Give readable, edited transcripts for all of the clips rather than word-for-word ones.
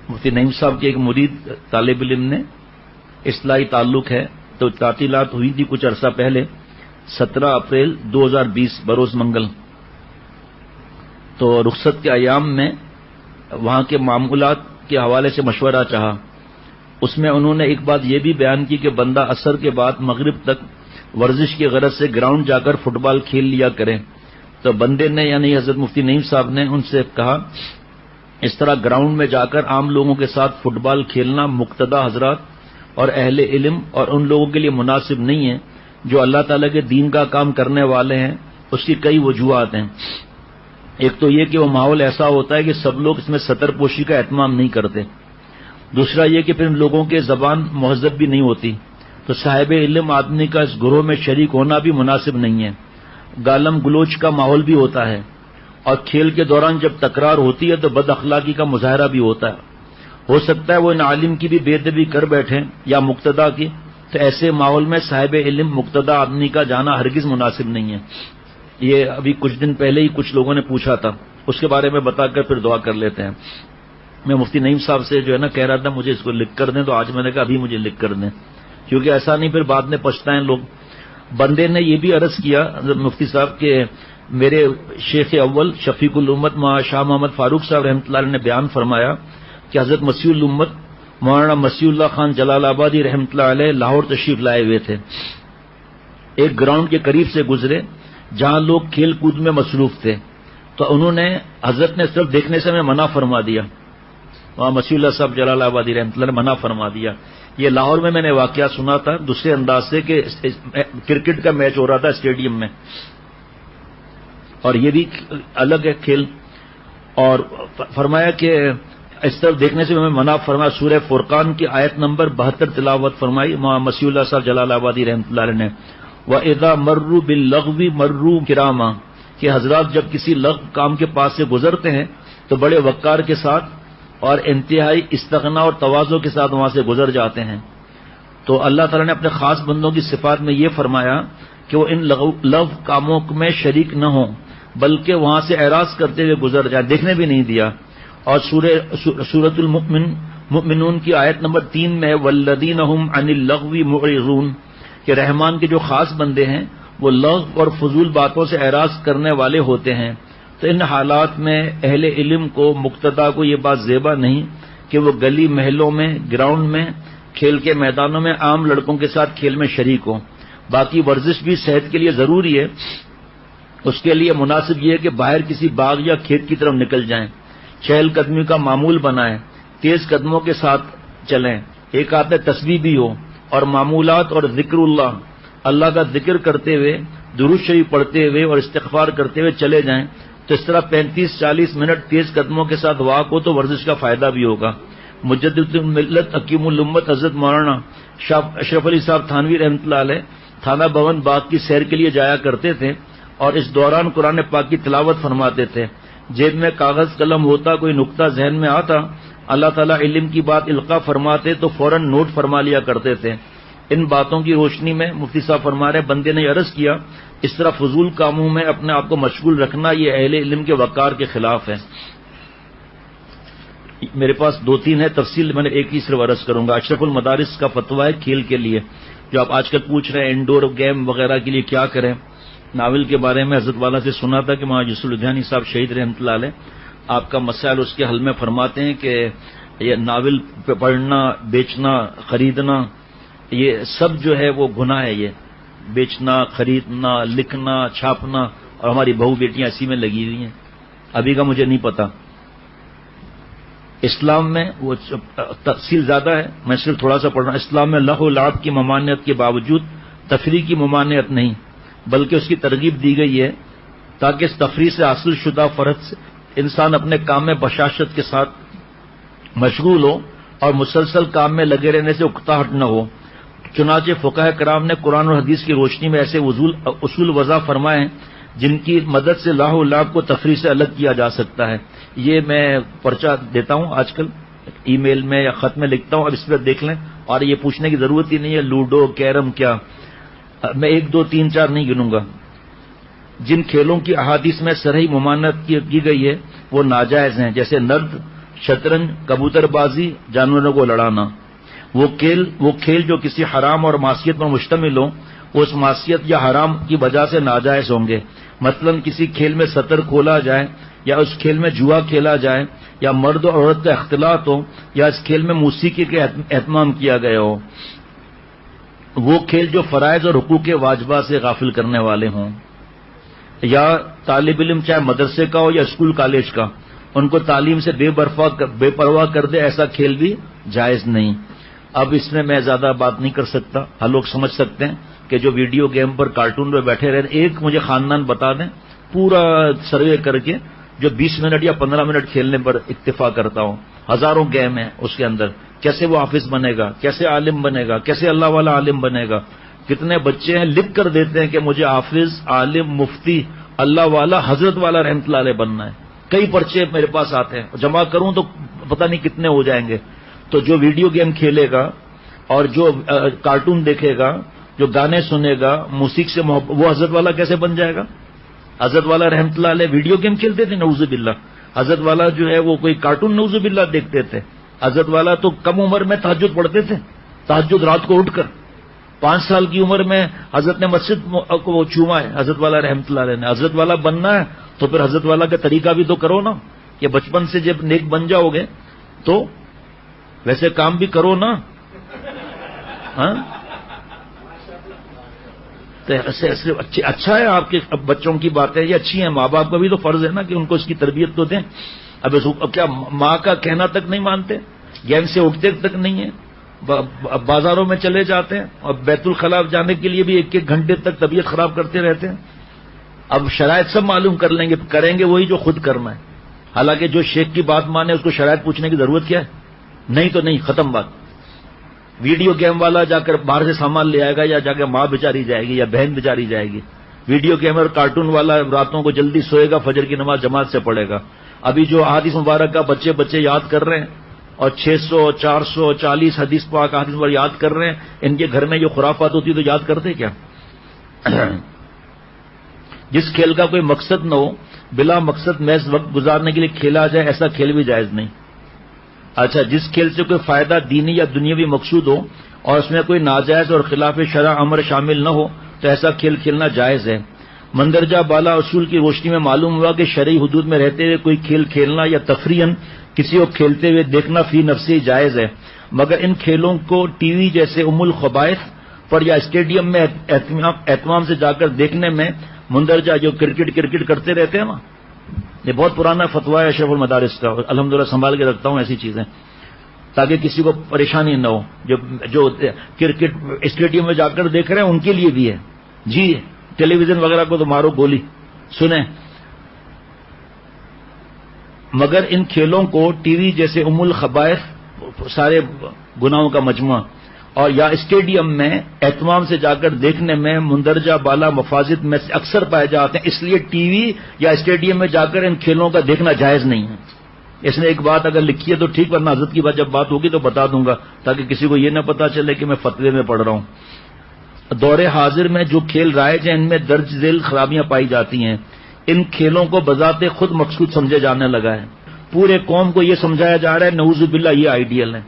مفتی نعیم صاحب کے ایک مرید طالب علم نے اصلاحی تعلق ہے، تو تعطیلات ہوئی تھی کچھ عرصہ پہلے 17 اپریل 2020 بروز منگل، تو رخصت کے ایام میں وہاں کے معمولات کے حوالے سے مشورہ چاہا۔ اس میں انہوں نے ایک بات یہ بھی بیان کی کہ بندہ عصر کے بعد مغرب تک ورزش کی غرض سے گراؤنڈ جا کر فٹ بال کھیل لیا کریں۔ تو بندے نے یعنی حضرت مفتی نعیم صاحب نے ان سے کہا اس طرح گراؤنڈ میں جا کر عام لوگوں کے ساتھ فٹ بال کھیلنا مقتدی حضرات اور اہل علم اور ان لوگوں کے لیے مناسب نہیں ہے جو اللہ تعالیٰ کے دین کا کام کرنے والے ہیں۔ اس کی کئی وجوہات ہیں۔ ایک تو یہ کہ وہ ماحول ایسا ہوتا ہے کہ سب لوگ اس میں سطر پوشی کا اہتمام نہیں کرتے، دوسرا یہ کہ پھر لوگوں کے زبان مہذب بھی نہیں ہوتی، تو صاحب علم آدمی کا اس گروہ میں شریک ہونا بھی مناسب نہیں ہے، گالم گلوچ کا ماحول بھی ہوتا ہے، اور کھیل کے دوران جب تکرار ہوتی ہے تو بد اخلاقی کا مظاہرہ بھی ہوتا ہے، ہو سکتا ہے وہ ان عالم کی بھی بے ادبی کر بیٹھیں یا مقتدا کی، تو ایسے ماحول میں صاحب علم مقتدا آدمی کا جانا ہرگز مناسب نہیں ہے۔ یہ ابھی کچھ دن پہلے ہی کچھ لوگوں نے پوچھا تھا، اس کے بارے میں بتا کر پھر دعا کر لیتے ہیں۔ میں مفتی نعیم صاحب سے جو ہے نا کہہ رہا تھا مجھے اس کو لکھ کر دیں، تو آج میں نے کہا ابھی مجھے لکھ کر دیں، کیونکہ ایسا نہیں پھر بعد میں پچھتائیں لوگ۔ بندے نے یہ بھی عرض کیا مفتی صاحب کہ میرے شیخ اول شفیق الامت شاہ محمد فاروق صاحب رحمۃ اللہ علیہ نے بیان فرمایا کہ حضرت مسیح الامت مولانا مسیح اللہ خان جلال آبادی رحمۃ اللہ علیہ لاہور تشریف لائے ہوئے تھے، ایک گراؤنڈ کے قریب سے گزرے جہاں لوگ کھیل کود میں مصروف تھے، تو انہوں نے حضرت نے صرف دیکھنے سے ہمیں منع فرما دیا، وہاں مسیح اللہ صاحب جلال آبادی رحمۃ اللہ نے منع فرما دیا۔ یہ لاہور میں نے واقعہ سنا تھا دوسرے انداز سے کہ کرکٹ کا میچ ہو رہا تھا اسٹیڈیم میں، اور یہ بھی الگ ہے کھیل، اور فرمایا کہ اس طرف دیکھنے سے ہمیں منع فرمایا۔ سورہ فرقان کی آیت نمبر 72 تلاوت فرمائی مسیح اللہ صاحب جلال آبادی رحمۃ اللہ علیہ نے، وَإِذَا مَرُّوا بِاللَّغْوِ مَرُّوا كِرَامًا، کہ حضرات جب کسی لغو کام کے پاس سے گزرتے ہیں تو بڑے وقار کے ساتھ اور انتہائی استغنا اور تواضع کے ساتھ وہاں سے گزر جاتے ہیں۔ تو اللہ تعالیٰ نے اپنے خاص بندوں کی صفات میں یہ فرمایا کہ وہ ان لغو کاموں میں شریک نہ ہوں بلکہ وہاں سے اعراض کرتے ہوئے گزر جائیں، دیکھنے بھی نہیں دیا۔ اور سورۃ المؤمنون کی آیت نمبر 3 میں وَالَّذِينَ هُمْ عَنِ اللَّغْوِ مُعْرِضُونَ، کہ رحمان کے جو خاص بندے ہیں وہ لغو اور فضول باتوں سے اعراض کرنے والے ہوتے ہیں۔ تو ان حالات میں اہل علم کو مقتدا کو یہ بات زیبا نہیں کہ وہ گلی محلوں میں گراؤنڈ میں کھیل کے میدانوں میں عام لڑکوں کے ساتھ کھیل میں شریک ہوں۔ باقی ورزش بھی صحت کے لیے ضروری ہے، اس کے لیے مناسب یہ ہے کہ باہر کسی باغ یا کھیت کی طرف نکل جائیں، چہل قدمی کا معمول بنائیں، تیز قدموں کے ساتھ چلیں، ایک آدھ تسبیح بھی ہو، اور معمولات اور ذکر اللہ کا ذکر کرتے ہوئے درود شریف پڑھتے ہوئے اور استغفار کرتے ہوئے چلے جائیں، تو اس طرح 35-40 منٹ تیز قدموں کے ساتھ واک ہو تو ورزش کا فائدہ بھی ہوگا۔ مجدد الملت حکیم الامت حضرت مولانا شاہ اشرف علی صاحب تھانوی رحمۃ اللہ علیہ تھانہ بھون باغ کی سیر کے لیے جایا کرتے تھے، اور اس دوران قرآن پاک کی تلاوت فرماتے تھے، جیب میں کاغذ قلم ہوتا، کوئی نقطہ ذہن میں آتا، اللہ تعالیٰ علم کی بات القاء فرماتے تو فوراً نوٹ فرما لیا کرتے تھے۔ ان باتوں کی روشنی میں مفتی صاحب فرما رہے بندے نے عرض کیا اس طرح فضول کاموں میں اپنے آپ کو مشغول رکھنا یہ اہل علم کے وقار کے خلاف ہے۔ میرے پاس 2-3 ہے، تفصیل میں نے ایک ہی صرف عرض کروں گا۔ اشرف المدارس کا فتویٰ ہے کھیل کے لیے، جو آپ آج کل پوچھ رہے ہیں انڈور گیم وغیرہ کے لیے کیا کریں۔ ناول کے بارے میں حضرت والا سے سنا تھا کہ مولانا یوسف الدھیانی صاحب شہید رحمۃ اللہ علیہ آپ کا مسائل اس کے حل میں فرماتے ہیں کہ یہ ناول پڑھنا، بیچنا، خریدنا، یہ سب جو ہے وہ گناہ ہے، یہ بیچنا، خریدنا، لکھنا، چھاپنا، اور ہماری بہو بیٹیاں اسی میں لگی ہوئی ہیں، ابھی کا مجھے نہیں پتا۔ اسلام میں وہ تفصیل زیادہ ہے، میں صرف تھوڑا سا پڑھ رہا ہوں۔ اسلام میں لہو و لعب کی ممانعت کے باوجود تفریح کی ممانعت نہیں، بلکہ اس کی ترغیب دی گئی ہے تاکہ اس تفریح سے حاصل شدہ فرد سے انسان اپنے کام میں بشاشت کے ساتھ مشغول ہو اور مسلسل کام میں لگے رہنے سے اکتاہٹ نہ ہو۔ چنانچہ فقہاء کرام نے قرآن اور حدیث کی روشنی میں ایسے اصول وضع فرمائے ہیں جن کی مدد سے لہو و لعب کو تفریح سے الگ کیا جا سکتا ہے۔ یہ میں پرچہ دیتا ہوں آج کل، ای میل میں یا خط میں لکھتا ہوں، اب اس پہ دیکھ لیں، اور یہ پوچھنے کی ضرورت ہی نہیں ہے لوڈو، کیرم کیا، میں 1 2 3 4 نہیں گنوں گا۔ جن کھیلوں کی احادیث میں صریح ممانعت کی گئی ہے وہ ناجائز ہیں، جیسے نرد، شطرنج، کبوتر بازی، جانوروں کو لڑانا، وہ کھیل جو کسی حرام اور معصیت پر مشتمل ہو، اس معصیت یا حرام کی وجہ سے ناجائز ہوں گے۔ مثلا کسی کھیل میں سطر کھولا جائے، یا اس کھیل میں جوا کھیلا جائے، یا مرد اور عورت کا اختلاط ہو، یا اس کھیل میں موسیقی کے اہتمام کیا گیا ہو، وہ کھیل جو فرائض اور حقوق واجبات سے غافل کرنے والے ہوں، یا طالب علم چاہے مدرسے کا ہو یا اسکول کالج کا، ان کو تعلیم سے بے پرواہ کر دے، ایسا کھیل بھی جائز نہیں۔ اب اس میں زیادہ بات نہیں کر سکتا، ہر لوگ سمجھ سکتے ہیں کہ جو ویڈیو گیم پر کارٹون پہ بیٹھے رہتے، ایک مجھے خاندان بتا دیں پورا سروے کر کے جو 20 منٹ یا 15 منٹ کھیلنے پر اکتفا کرتا ہوں۔ ہزاروں گیم ہیں اس کے اندر، کیسے وہ حافظ بنے گا، کیسے عالم بنے گا، کیسے اللہ والا عالم بنے گا۔ کتنے بچے ہیں لکھ کر دیتے ہیں کہ مجھے حافظ، عالم، مفتی، اللہ والا، حضرت والا رحمت اللہ علیہ بننا ہے۔ کئی پرچے میرے پاس آتے ہیں، جمع کروں تو پتہ نہیں کتنے ہو جائیں گے۔ تو جو ویڈیو گیم کھیلے گا اور جو کارٹون دیکھے گا، جو گانے سنے گا، موسیقی سے محبت، وہ حضرت والا کیسے بن جائے گا؟ حضرت والا رحمت اللہ علیہ ویڈیو گیم کھیلتے تھے، نعوذ باللہ۔ حضرت والا جو ہے وہ کوئی کارٹون نعوذ باللہ دیکھتے تھے۔ حضرت والا تو کم عمر میں تہجد پڑھتے تھے، تہجد رات کو اٹھ کر۔ 5 سال کی عمر میں حضرت نے مسجد کو چوما ہے، حضرت والا رحمت اللہ علیہ نے۔ حضرت والا بننا ہے تو پھر حضرت والا کا طریقہ بھی تو کرو نا، کہ بچپن سے جب نیک بن جاؤ گے تو ویسے کام بھی کرو نا۔ ہاں اچھا ہے، آپ کے بچوں کی باتیں یہ اچھی ہیں، ماں باپ کا بھی تو فرض ہے نا کہ ان کو اس کی تربیت تو دیں۔ اب کیا ماں کا کہنا تک نہیں مانتے؟ گیم سے اٹھتے تک نہیں ہیں، بازاروں میں چلے جاتے ہیں اور بیت الخلاء جانے کے لیے بھی 1-1 گھنٹے تک طبیعت خراب کرتے رہتے ہیں۔ اب شرائط سب معلوم کر لیں گے، کریں گے وہی جو خود کرنا ہے۔ حالانکہ جو شیخ کی بات مانے اس کو شرائط پوچھنے کی ضرورت کیا ہے؟ نہیں تو نہیں، ختم بات۔ ویڈیو گیم والا جا کر باہر سے سامان لے آئے گا، یا جا کے ماں بیچاری جائے گی یا بہن بیچاری جائے گی۔ ویڈیو گیم اور کارٹون والا راتوں کو جلدی سوئے گا، فجر کی نماز جماعت سے پڑھے گا۔ ابھی جو حدیث مبارک کا بچے یاد کر رہے ہیں اور 600 440 حدیث پاک حدیث مبارک یاد کر رہے ہیں، ان کے گھر میں جو خرافات ہوتی تو یاد کرتے کیا؟ جس کھیل کا کوئی مقصد نہ ہو، بلا مقصد محض وقت گزارنے کے لیے کھیلا جائے، ایسا کھیل بھی جائز نہیں۔ اچھا، جس کھیل سے کوئی فائدہ دینی یا دنیاوی مقصود ہو اور اس میں کوئی ناجائز اور خلاف شرع امر شامل نہ ہو تو ایسا کھیل کھیلنا جائز ہے۔ مندرجہ بالا اصول کی روشنی میں معلوم ہوا کہ شرعی حدود میں رہتے ہوئے کوئی کھیل کھیلنا یا تفریحاً کسی کو کھیلتے ہوئے دیکھنا فی نفسی جائز ہے، مگر ان کھیلوں کو ٹی وی جیسے ام الخبائث پر یا اسٹیڈیم میں اہتمام سے جا کر دیکھنے میں مندرجہ جو کرکٹ کرتے رہتے ہیں نا، یہ بہت پرانا فتویٰ ہے اشرف المدارس کا، الحمدللہ سنبھال کے رکھتا ہوں ایسی چیزیں تاکہ کسی کو پریشانی نہ ہو۔ جو کرکٹ اسٹیڈیم میں جا کر دیکھ رہے ہیں ان کے لیے بھی ہے جی، ٹیلی ویژن وغیرہ کو تو مارو گولی، سنیں۔ مگر ان کھیلوں کو ٹی وی جیسے ام الخبائث، سارے گناہوں کا مجموعہ، اور یا اسٹیڈیم میں اہتمام سے جا کر دیکھنے میں مندرجہ بالا مفاسد میں سے اکثر پائے جاتے ہیں، اس لیے ٹی وی یا اسٹیڈیم میں جا کر ان کھیلوں کا دیکھنا جائز نہیں ہے۔ اس نے ایک بات اگر لکھی ہے تو ٹھیک، ورنہ حضرت کی بات جب بات ہوگی تو بتا دوں گا تاکہ کسی کو یہ نہ پتا چلے کہ میں فتوے میں پڑھ رہا ہوں۔ دور حاضر میں جو کھیل رائج ہیں ان میں درج ذیل خرابیاں پائی جاتی ہیں۔ ان کھیلوں کو بذات خود مقصود سمجھے جانے لگا ہے، پورے قوم کو یہ سمجھایا جا رہا ہے نعوذ باللہ یہ آئیڈیل ہے۔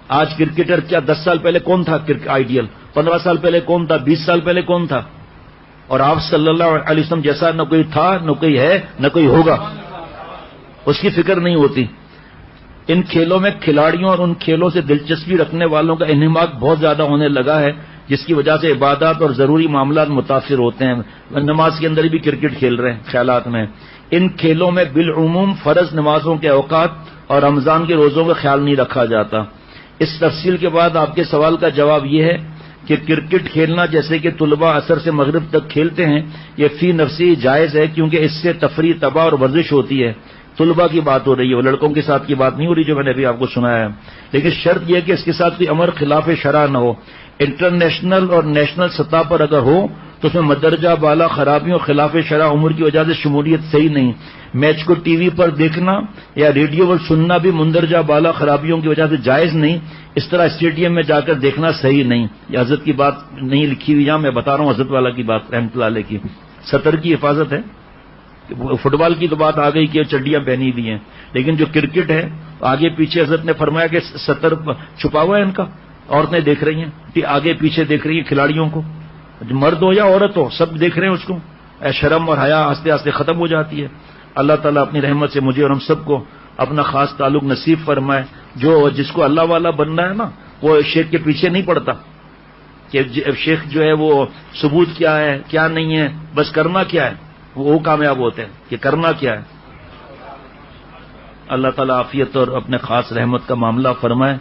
آج کرکٹر کیا 10 سال پہلے کون تھا آئیڈیل؟ 15 سال پہلے کون تھا؟ 20 سال پہلے کون تھا؟ اور آپ صلی اللہ علیہ وسلم جیسا نہ کوئی تھا، نہ کوئی ہے، نہ کوئی ہوگا، اس کی فکر نہیں ہوتی۔ ان کھیلوں میں کھلاڑیوں اور ان کھیلوں سے دلچسپی رکھنے والوں کا انہماک بہت زیادہ ہونے لگا ہے، جس کی وجہ سے عبادات اور ضروری معاملات متاثر ہوتے ہیں۔ نماز کے اندر بھی کرکٹ کھیل رہے ہیں خیالات میں۔ ان کھیلوں میں بالعموم فرض نمازوں کے اوقات اور رمضان کے روزوں کا خیال نہیں رکھا جاتا۔ اس تفصیل کے بعد آپ کے سوال کا جواب یہ ہے کہ کرکٹ کھیلنا جیسے کہ طلباء عصر سے مغرب تک کھیلتے ہیں یہ فی نفسی جائز ہے، کیونکہ اس سے تفریح، تباہ اور ورزش ہوتی ہے۔ طلباء کی بات ہو رہی ہے، وہ لڑکوں کے ساتھ کی بات نہیں ہو رہی جو میں نے ابھی آپ کو سنایا ہے۔ لیکن شرط یہ ہے کہ اس کے ساتھ کوئی امر خلاف شرع نہ ہو۔ انٹرنیشنل اور نیشنل سطح پر اگر ہو تو اس میں مدرجہ بالا خرابیوں خلاف شرع امور کی وجہ سے شمولیت صحیح نہیں۔ میچ کو ٹی وی پر دیکھنا یا ریڈیو پر سننا بھی مندرجہ بالا خرابیوں کی وجہ سے جائز نہیں۔ اس طرح اسٹیڈیم میں جا کر دیکھنا صحیح نہیں۔ یہ حضرت کی بات نہیں لکھی ہوئی، یہاں میں بتا رہا ہوں حضرت والا کی بات رحمۃ اللہ علیہ کی۔ سطر کی حفاظت ہے، فٹ بال کی تو بات آ گئی کہ چڈیاں پہنی ہوئی ہیں، لیکن جو کرکٹ ہے آگے پیچھے حضرت نے فرمایا کہ ستر چھپا ہوا ہے ان کا، عورتیں دیکھ رہی ہیں کہ آگے پیچھے دیکھ رہی ہیں کھلاڑیوں کو، مرد ہو یا عورت ہو سب دیکھ رہے ہیں اس کو. شرم اور حیا آستے آستے ختم ہو جاتی ہے. اللہ تعالیٰ اپنی رحمت سے مجھے اور ہم سب کو اپنا خاص تعلق نصیب فرمائے. جس کو اللہ والا بننا ہے نا وہ شیخ کے پیچھے نہیں پڑتا کہ شیخ جو ہے وہ ثبوت کیا ہے کیا نہیں ہے، بس کرنا کیا ہے، وہ کامیاب ہوتے ہیں کہ کرنا کیا ہے. اللہ تعالیٰ عافیت اور اپنے خاص رحمت کا معاملہ فرمائے.